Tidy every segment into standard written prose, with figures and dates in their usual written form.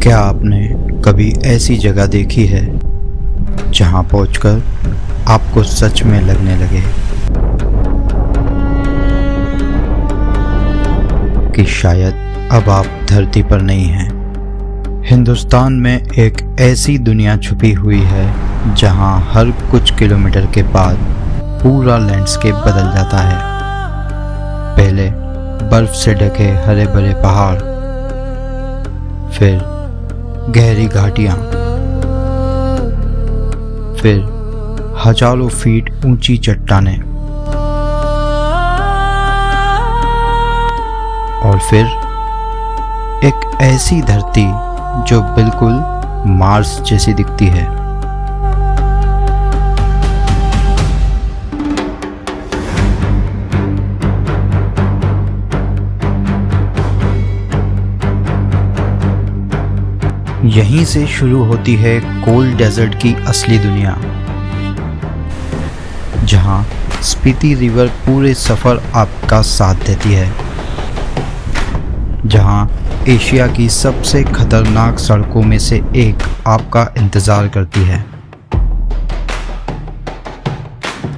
क्या आपने कभी ऐसी जगह देखी है जहां पहुंचकर आपको सच में लगने लगे कि शायद अब आप धरती पर नहीं हैं। हिंदुस्तान में एक ऐसी दुनिया छुपी हुई है जहां हर कुछ किलोमीटर के बाद पूरा लैंडस्केप बदल जाता है। पहले बर्फ से ढके हरे भरे पहाड़, फिर गहरी घाटियां, फिर हजारों फीट ऊंची चट्टानें और फिर एक ऐसी धरती जो बिल्कुल मार्स जैसी दिखती है। यहीं से शुरू होती है कोल्ड डेजर्ट की असली दुनिया, जहां स्पीति रिवर पूरे सफर आपका साथ देती है, जहां एशिया की सबसे खतरनाक सड़कों में से एक आपका इंतजार करती है,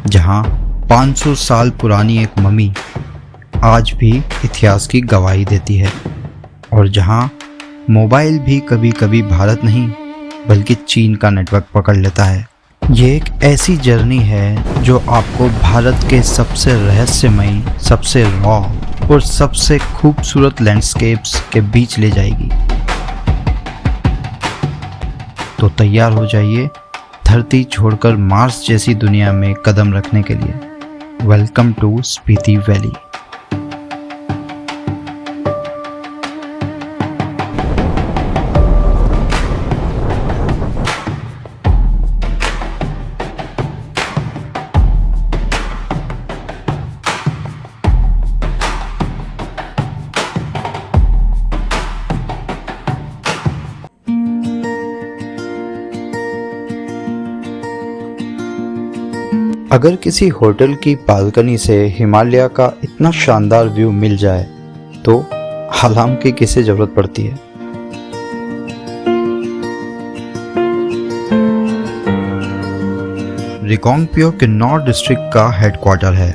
जहां 500 साल पुरानी एक मम्मी आज भी इतिहास की गवाही देती है, और जहां मोबाइल भी कभी कभी भारत नहीं बल्कि चीन का नेटवर्क पकड़ लेता है। ये एक ऐसी जर्नी है जो आपको भारत के सबसे रहस्यमयी, सबसे रॉ और सबसे खूबसूरत लैंडस्केप्स के बीच ले जाएगी। तो तैयार हो जाइए धरती छोड़कर मार्स जैसी दुनिया में कदम रखने के लिए। Welcome to Spiti valley. अगर किसी होटल की बालकनी से हिमालय का इतना शानदार व्यू मिल जाए तो अलार्म की किसे जरूरत पड़ती है। रिकांगपिओ किन्नौर डिस्ट्रिक्ट का हेडक्वार्टर है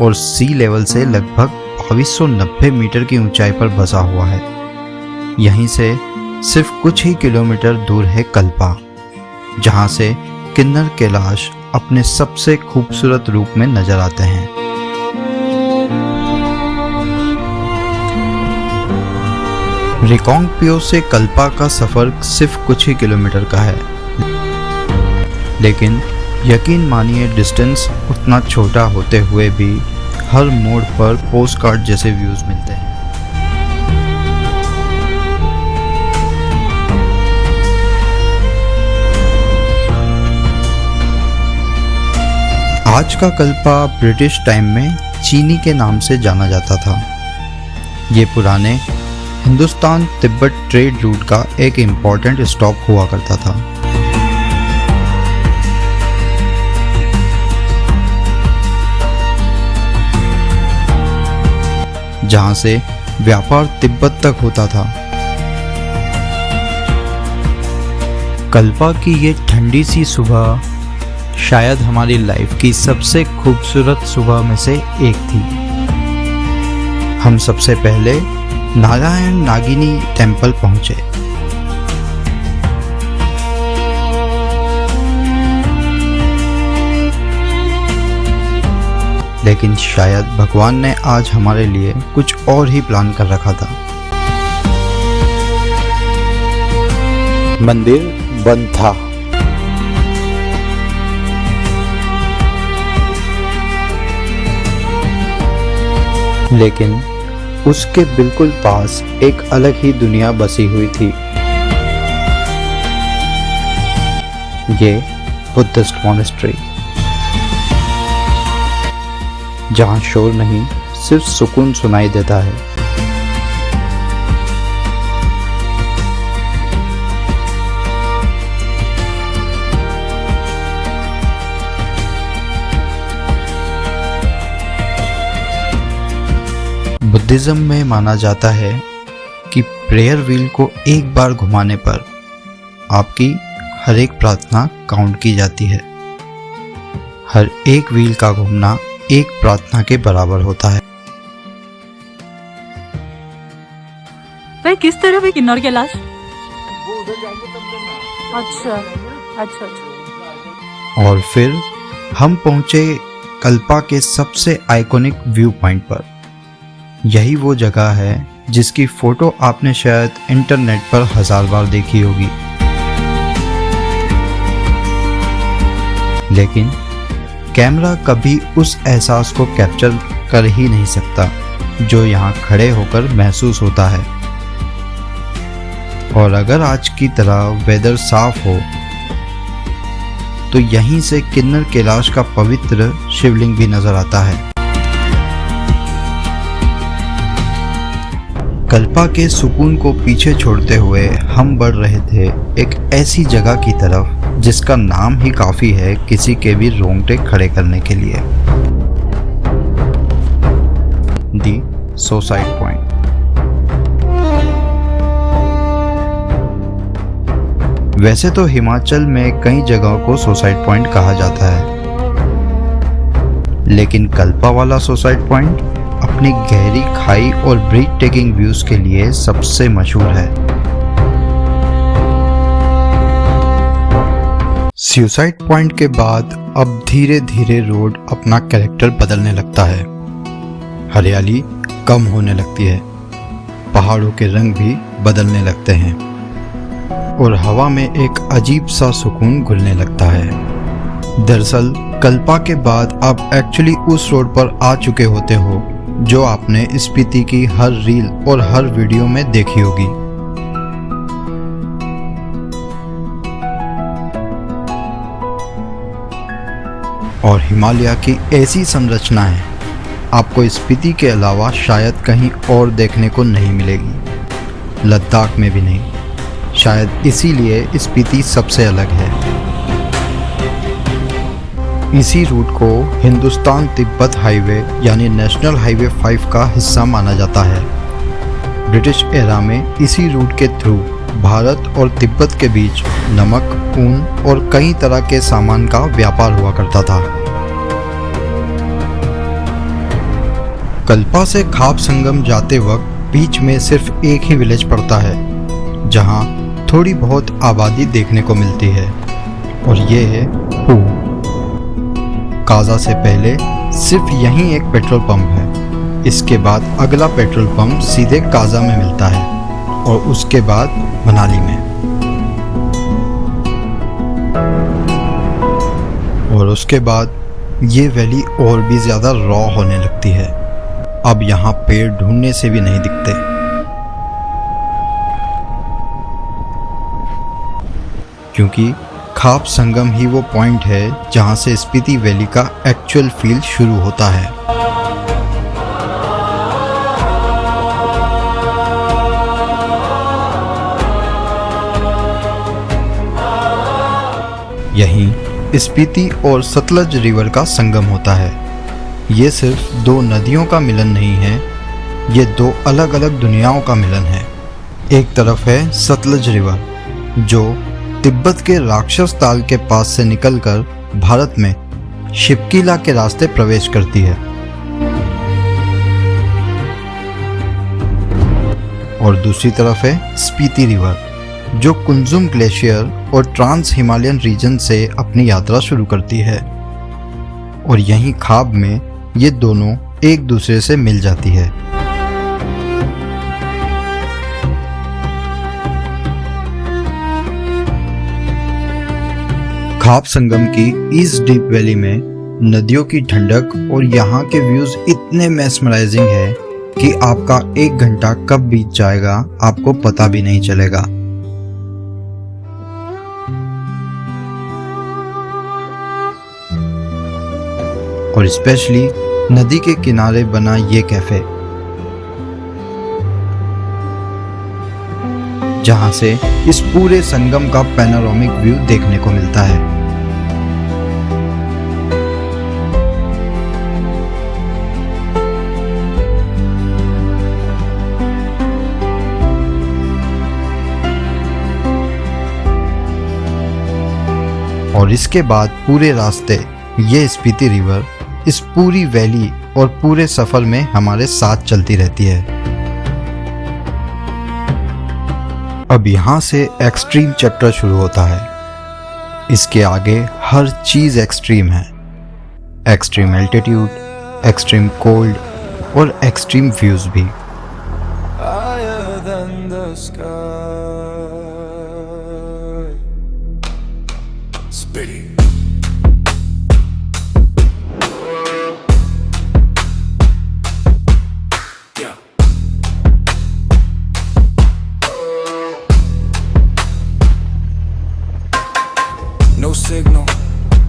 और सी लेवल से लगभग 2290 मीटर की ऊंचाई पर बसा हुआ है। यहीं से सिर्फ कुछ ही किलोमीटर दूर है कल्पा, जहां से किन्नर कैलाश अपने सबसे खूबसूरत रूप में नजर आते हैं। रिकांगपिओ से कल्पा का सफर सिर्फ कुछ ही किलोमीटर का है, लेकिन यकीन मानिए डिस्टेंस उतना छोटा होते हुए भी हर मोड़ पर पोस्टकार्ड जैसे व्यूज मिलते हैं। आज का कल्पा ब्रिटिश टाइम में चीनी के नाम से जाना जाता था। ये पुराने हिंदुस्तान तिब्बत ट्रेड रूट का एक इम्पॉर्टेंट स्टॉप हुआ करता था। जहां से व्यापार तिब्बत तक होता था। कल्पा की ये ठंडी सी सुबह शायद हमारी लाइफ की सबसे खूबसूरत सुबह में से एक थी। हम सबसे पहले नारायण नागिनी टेंपल पहुंचे। लेकिन शायद भगवान ने आज हमारे लिए कुछ और ही प्लान कर रखा था। मंदिर बंद था। लेकिन उसके बिल्कुल पास एक अलग ही दुनिया बसी हुई थी। ये बुद्धिस्ट मॉनेस्ट्री, जहां शोर नहीं सिर्फ सुकून सुनाई देता है। बुद्धिज्म में माना जाता है कि प्रेयर व्हील को एक बार घुमाने पर आपकी हर एक प्रार्थना काउंट की जाती है। हर एक व्हील का घूमना एक प्रार्थना के बराबर होता है। भाई किस तरफ है किन्नौर कैलाश? वो उधर जाएंगे तब लेना। अच्छा अच्छा अच्छा। और फिर हम पहुंचे कल्पा के सबसे आइकॉनिक व्यू पॉइंट पर। यही वो जगह है जिसकी फोटो आपने शायद इंटरनेट पर 1000 बार देखी होगी, लेकिन कैमरा कभी उस एहसास को कैप्चर कर ही नहीं सकता जो यहाँ खड़े होकर महसूस होता है। और अगर आज की तरह वेदर साफ हो तो यहीं से किन्नर कैलाश का पवित्र शिवलिंग भी नजर आता है। कल्पा के सुकून को पीछे छोड़ते हुए हम बढ़ रहे थे एक ऐसी जगह की तरफ जिसका नाम ही काफी है किसी के भी रोंगटे खड़े करने के लिए, दी सुसाइड पॉइंट। वैसे तो हिमाचल में कई जगहों को सुसाइड पॉइंट कहा जाता है, लेकिन कल्पा वाला सुसाइड पॉइंट अपनी गहरी खाई और ब्रीथ टेकिंग व्यूज के लिए सबसे मशहूर है। सुसाइड पॉइंट के बाद अब धीरे धीरे रोड अपना कैरेक्टर बदलने लगता है। हरियाली कम होने लगती है, पहाड़ों के रंग भी बदलने लगते हैं और हवा में एक अजीब सा सुकून घुलने लगता है। दरअसल कल्पा के बाद आप एक्चुअली उस रोड पर आ चुके होते हो जो आपने स्पीति की हर रील और हर वीडियो में देखी होगी। और हिमालय की ऐसी संरचनाएं आपको स्पीति के अलावा शायद कहीं और देखने को नहीं मिलेगी, लद्दाख में भी नहीं। शायद इसीलिए स्पीति सबसे अलग है। इसी रूट को हिंदुस्तान तिब्बत हाईवे यानी नेशनल हाईवे 5 का हिस्सा माना जाता है। ब्रिटिश एरा में इसी रूट के थ्रू भारत और तिब्बत के बीच नमक, ऊन और कई तरह के सामान का व्यापार हुआ करता था। कल्पा से खाप संगम जाते वक्त बीच में सिर्फ एक ही विलेज पड़ता है जहां थोड़ी बहुत आबादी देखने को मिलती है, और ये है पू। काजा से पहले सिर्फ यहीं एक पेट्रोल पंप है। इसके बाद अगला पेट्रोल पंप सीधे काजा में मिलता है और उसके बाद मनाली में, और उसके बाद ये वैली और भी ज्यादा रॉ होने लगती है। अब यहाँ पेड़ ढूंढने से भी नहीं दिखते, क्योंकि खाप संगम ही वो पॉइंट है जहां से स्पीति वैली का एक्चुअल फील शुरू होता है। यहीं स्पीति और सतलज रिवर का संगम होता है। ये सिर्फ दो नदियों का मिलन नहीं है, ये दो अलग अलग दुनियाओं का मिलन है। एक तरफ है सतलज रिवर जो तिब्बत के राक्षस ताल के पास से निकलकर भारत में शिपकीला के रास्ते प्रवेश करती है, और दूसरी तरफ है स्पीति रिवर जो कुंजुम ग्लेशियर और ट्रांस हिमालयन रीजन से अपनी यात्रा शुरू करती है, और यहीं खाब में ये दोनों एक दूसरे से मिल जाती है। खाप संगम की इस डीप वैली में नदियों की ठंडक और यहाँ के व्यूज इतने मेस्मराइजिंग है कि आपका 1 घंटा कब बीत जाएगा आपको पता भी नहीं चलेगा। और स्पेशली नदी के किनारे बना ये कैफे, जहां से इस पूरे संगम का पैनोरामिक व्यू देखने को मिलता है। और इसके बाद पूरे रास्ते ये स्पीति रिवर इस पूरी वैली और पूरे सफर में हमारे साथ चलती रहती है। अब यहाँ से एक्सट्रीम चैप्टर शुरू होता है। इसके आगे हर चीज एक्सट्रीम है। एक्सट्रीम एल्टीट्यूड, एक्सट्रीम कोल्ड और एक्सट्रीम व्यूज भी। higher than the sky. Spitty. Yeah. No signal,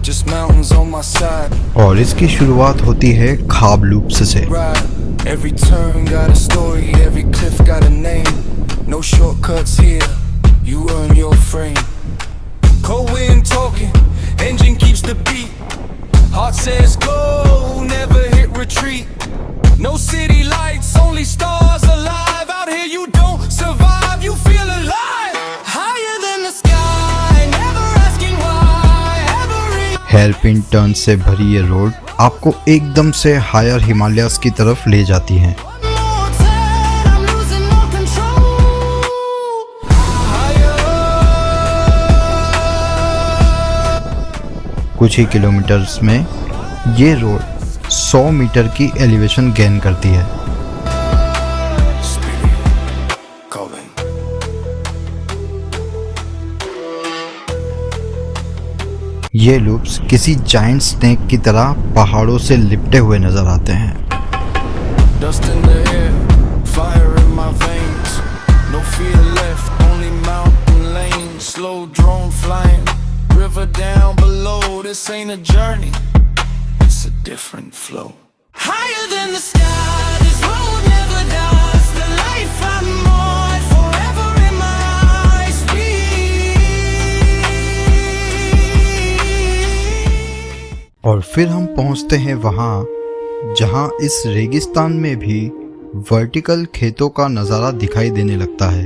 just mountains on my side. और इसकी शुरुआत होती है खाब लूप्स से। Ride. Every turn got a story, every cliff got a name. No shortcuts here, you earn your frame. Cold wind talking, engine keeps the beat. Heart says go, never hit retreat. No city lights, only stars alive. Out here you don't survive, you feel alive. Higher than the sky, never asking why. Every hairpin turn से भरी ये road आपको एकदम से higher Himalayas की तरफ ले जाती हैं। more turn, I'm losing more control. Higher. कुछ ही किलोमीटर्स में ये रोड 100 मीटर की एलिवेशन गेन करती है। ये लूप्स किसी जायंट स्नेक की तरह पहाड़ों से लिपटे हुए नजर आते हैं। Dust in the air, fire in my veins. No fear left, only mountain lanes. Slow drone flying, river down below. This ain't a journey, it's a different flow. Higher than the sky, this road never dies. The life I'm on, forever in my eyes. और फिर हम पहुंचते हैं वहां जहां इस रेगिस्तान में भी वर्टिकल खेतों का नज़ारा दिखाई देने लगता है।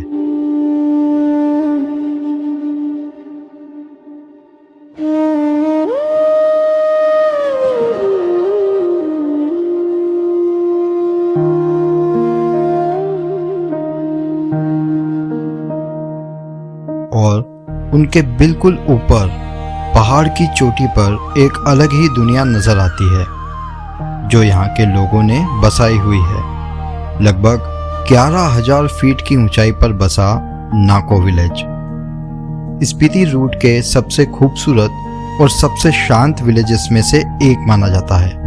और उनके बिल्कुल ऊपर पहाड़ की चोटी पर एक अलग ही दुनिया नजर आती है जो यहाँ के लोगों ने बसाई हुई है। लगभग 11,000 फीट की ऊंचाई पर बसा नाको विलेज स्पीति रूट के सबसे खूबसूरत और सबसे शांत विलेजेस में से एक माना जाता है।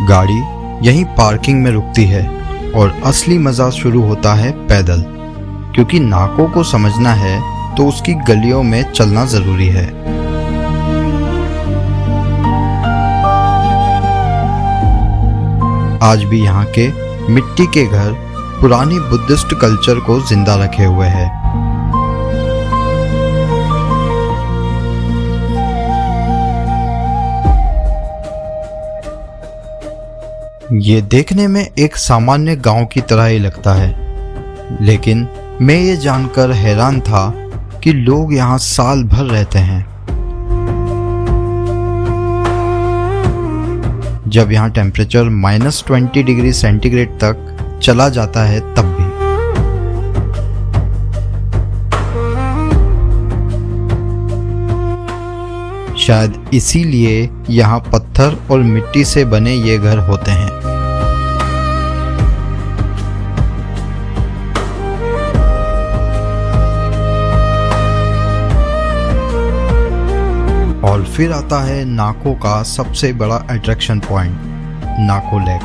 गाड़ी यहीं पार्किंग में रुकती है और असली मजा शुरू होता है पैदल, क्योंकि नाको को समझना है तो उसकी गलियों में चलना जरूरी है। आज भी यहाँ के मिट्टी के घर पुरानी बुद्धिस्ट कल्चर को जिंदा रखे हुए हैं। ये देखने में एक सामान्य गांव की तरह ही लगता है, लेकिन मैं ये जानकर हैरान था कि लोग यहाँ साल भर रहते हैं। जब यहाँ टेम्परेचर -20 डिग्री सेंटीग्रेड तक चला जाता है तब भी। शायद इसीलिए यहाँ पत्थर और मिट्टी से बने ये घर होते हैं। और फिर आता है नाको का सबसे बड़ा अट्रैक्शन पॉइंट, नाको लेक।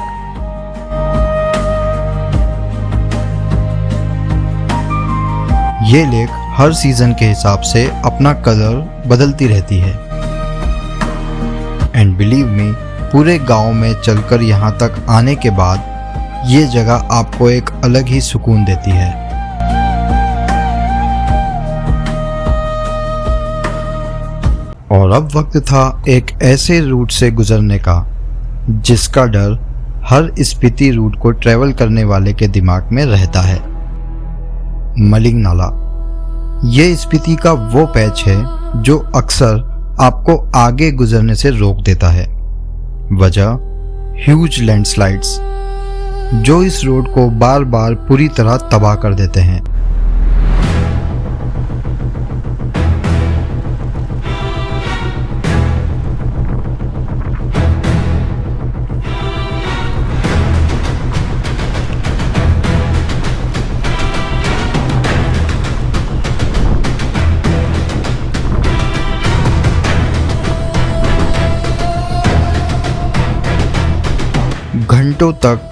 ये लेक हर सीजन के हिसाब से अपना कलर बदलती रहती है। एंड बिलीव मी, पूरे गांव में चलकर यहाँ तक आने के बाद ये जगह आपको एक अलग ही सुकून देती है। और अब वक्त था एक ऐसे रूट से गुजरने का जिसका डर हर स्पीति रूट को ट्रेवल करने वाले के दिमाग में रहता है। मलिंग नाला। ये स्पीति का वो पैच है जो अक्सर आपको आगे गुजरने से रोक देता है। वजह ह्यूज लैंडस्लाइड्स जो इस रोड को बार बार पूरी तरह तबाह कर देते हैं। घंटों तक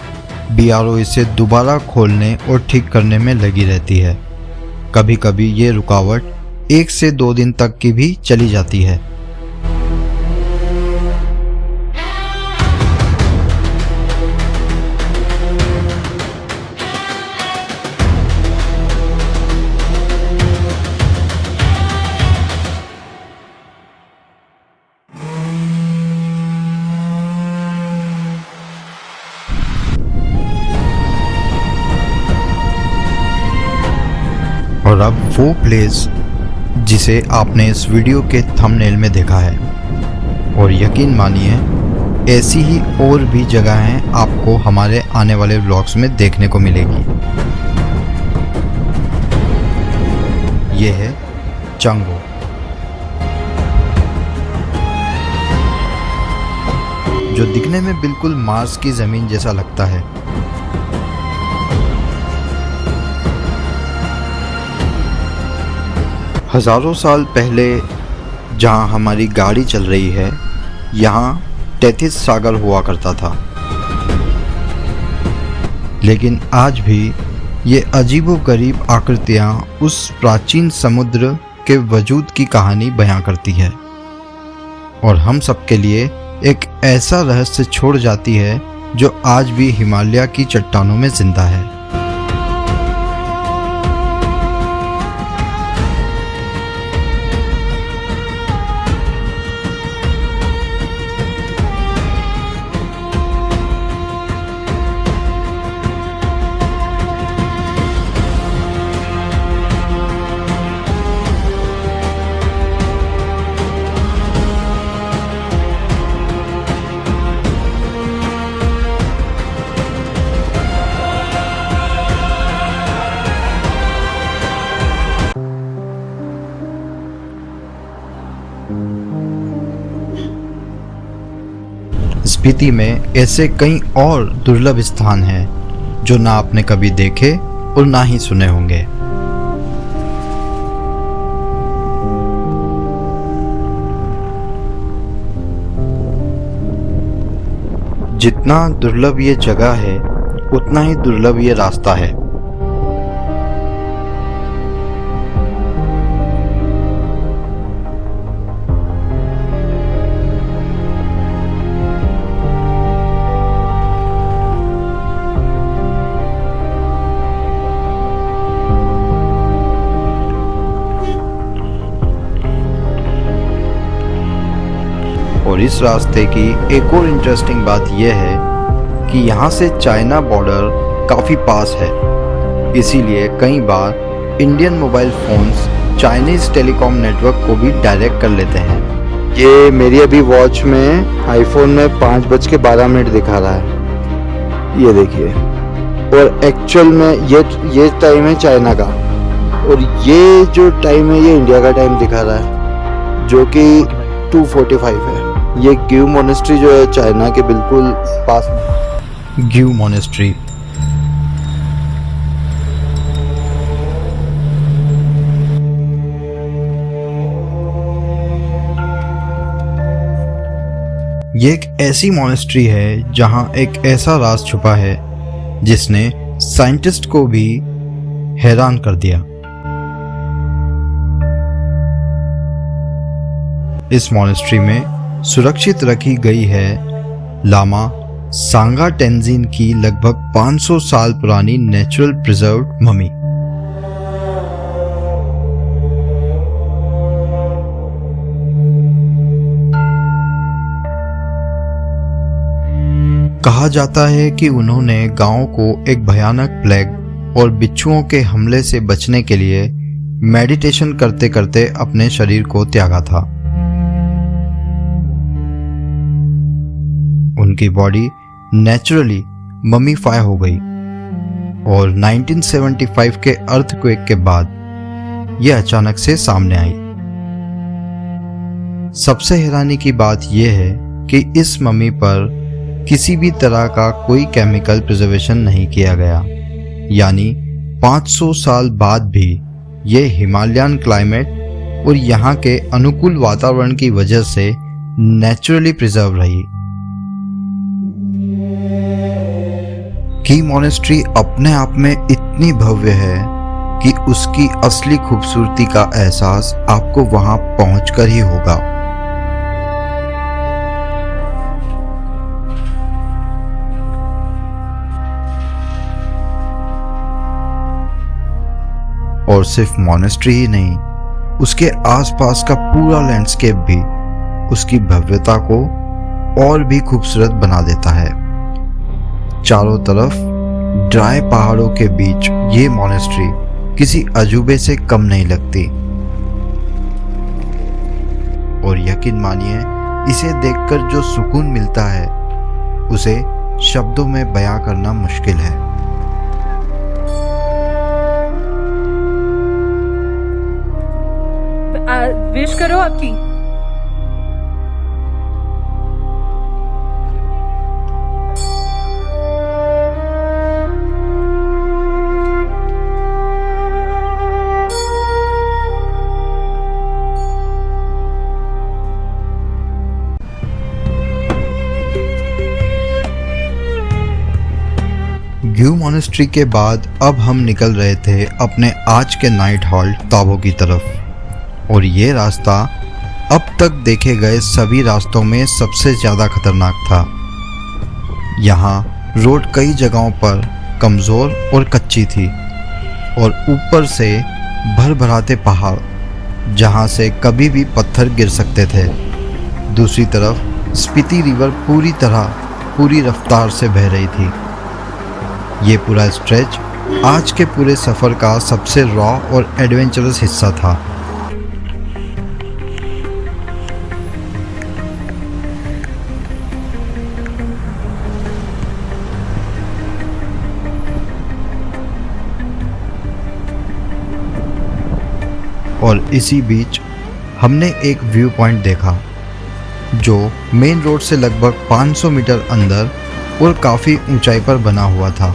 बीआरओ इसे दोबारा खोलने और ठीक करने में लगी रहती है। कभी कभी ये रुकावट 1 से 2 दिन तक की भी चली जाती है। और अब वो प्लेस जिसे आपने इस वीडियो के थंबनेल में देखा है, और यकीन मानिए ऐसी ही और भी जगहें आपको हमारे आने वाले व्लॉग्स में देखने को मिलेगी। ये है चंगो। जो दिखने में बिल्कुल मार्स की जमीन जैसा लगता है। हजारों साल पहले जहां हमारी गाड़ी चल रही है, यहाँ टेथिस सागर हुआ करता था। लेकिन आज भी ये अजीबोगरीब आकृतियाँ उस प्राचीन समुद्र के वजूद की कहानी बयां करती है और हम सबके लिए एक ऐसा रहस्य छोड़ जाती है जो आज भी हिमालय की चट्टानों में जिंदा है। स्पीति में ऐसे कई और दुर्लभ स्थान हैं जो ना आपने कभी देखे और ना ही सुने होंगे। जितना दुर्लभ ये जगह है उतना ही दुर्लभ ये रास्ता है। और इस रास्ते की एक और इंटरेस्टिंग बात यह है कि यहाँ से चाइना बॉर्डर काफ़ी पास है, इसीलिए कई बार Indian mobile phones Chinese telecom network को भी डायरेक्ट कर लेते हैं। ये मेरी अभी वॉच में आईफोन में 5:12 दिखा रहा है, ये देखिए। और एक्चुअल में ये टाइम है चाइना का, और ये जो टाइम है ये इंडिया का टाइम दिखा रहा है जो कि 2:45 है। ये ग्यू मोनेस्ट्री जो है चाइना के बिल्कुल पास में। ग्यू मोनेस्ट्री ये एक ऐसी मोनेस्ट्री है जहां एक ऐसा राज छुपा है जिसने साइंटिस्ट को भी हैरान कर दिया। इस मोनेस्ट्री में सुरक्षित रखी गई है लामा सांगा टेंजिन की लगभग 500 साल पुरानी नेचुरल प्रिजर्व्ड ममी। कहा जाता है कि उन्होंने गांव को एक भयानक प्लेग और बिच्छुओं के हमले से बचने के लिए मेडिटेशन करते करते अपने शरीर को त्यागा था। उनकी बॉडी नेचुरली ममीफाई हो गई और 1975 के अर्थक्वेक के बाद यह अचानक से सामने आई। सबसे हैरानी की बात यह है कि इस मम्मी पर किसी भी तरह का कोई केमिकल प्रिजर्वेशन नहीं किया गया, यानी 500 साल बाद भी ये हिमालयन क्लाइमेट और यहाँ के अनुकूल वातावरण की वजह से नेचुरली प्रिजर्व रही। की मॉनेस्ट्री अपने आप में इतनी भव्य है कि उसकी असली खूबसूरती का एहसास आपको वहां पहुंचकर ही होगा। और सिर्फ मॉनेस्ट्री ही नहीं, उसके आसपास का पूरा लैंडस्केप भी उसकी भव्यता को और भी खूबसूरत बना देता है। चारों तरफ ड्राई पहाड़ों के बीच ये मॉनेस्ट्री किसी अजूबे से कम नहीं लगती। और यकीन मानिए, इसे देखकर जो सुकून मिलता है उसे शब्दों में बयां करना मुश्किल है। विश करो आपकी। ग्यू मॉनेस्ट्री के बाद अब हम निकल रहे थे अपने आज के नाइट हॉल्ट ताबो की तरफ, और ये रास्ता अब तक देखे गए सभी रास्तों में सबसे ज़्यादा खतरनाक था। यहाँ रोड कई जगहों पर कमज़ोर और कच्ची थी, और ऊपर से भरभराते पहाड़ जहाँ से कभी भी पत्थर गिर सकते थे। दूसरी तरफ स्पीति रिवर पूरी रफ्तार से बह रही थी। ये पूरा स्ट्रेच आज के पूरे सफ़र का सबसे रॉ और एडवेंचरस हिस्सा था। और इसी बीच हमने एक व्यू पॉइंट देखा जो मेन रोड से लगभग 500 मीटर अंदर और काफ़ी ऊंचाई पर बना हुआ था।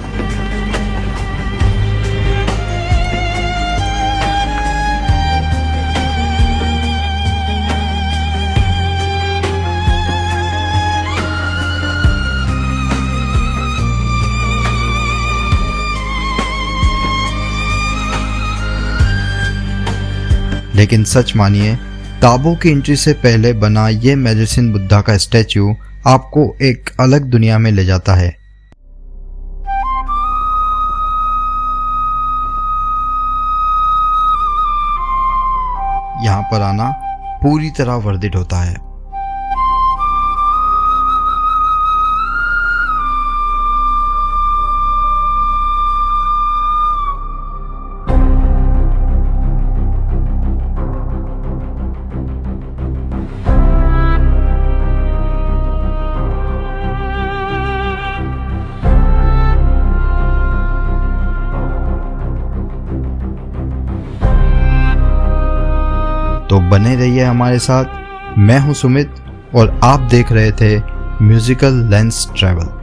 लेकिन सच मानिए, ताबो की एंट्री से पहले बना ये मेडिसिन बुद्धा का स्टैच्यू आपको एक अलग दुनिया में ले जाता है। यहाँ पर आना पूरी तरह वर्थ इट होता है। तो बने रहिए हमारे साथ। मैं हूं सुमित और आप देख रहे थे म्यूजिकल लेंस ट्रैवल।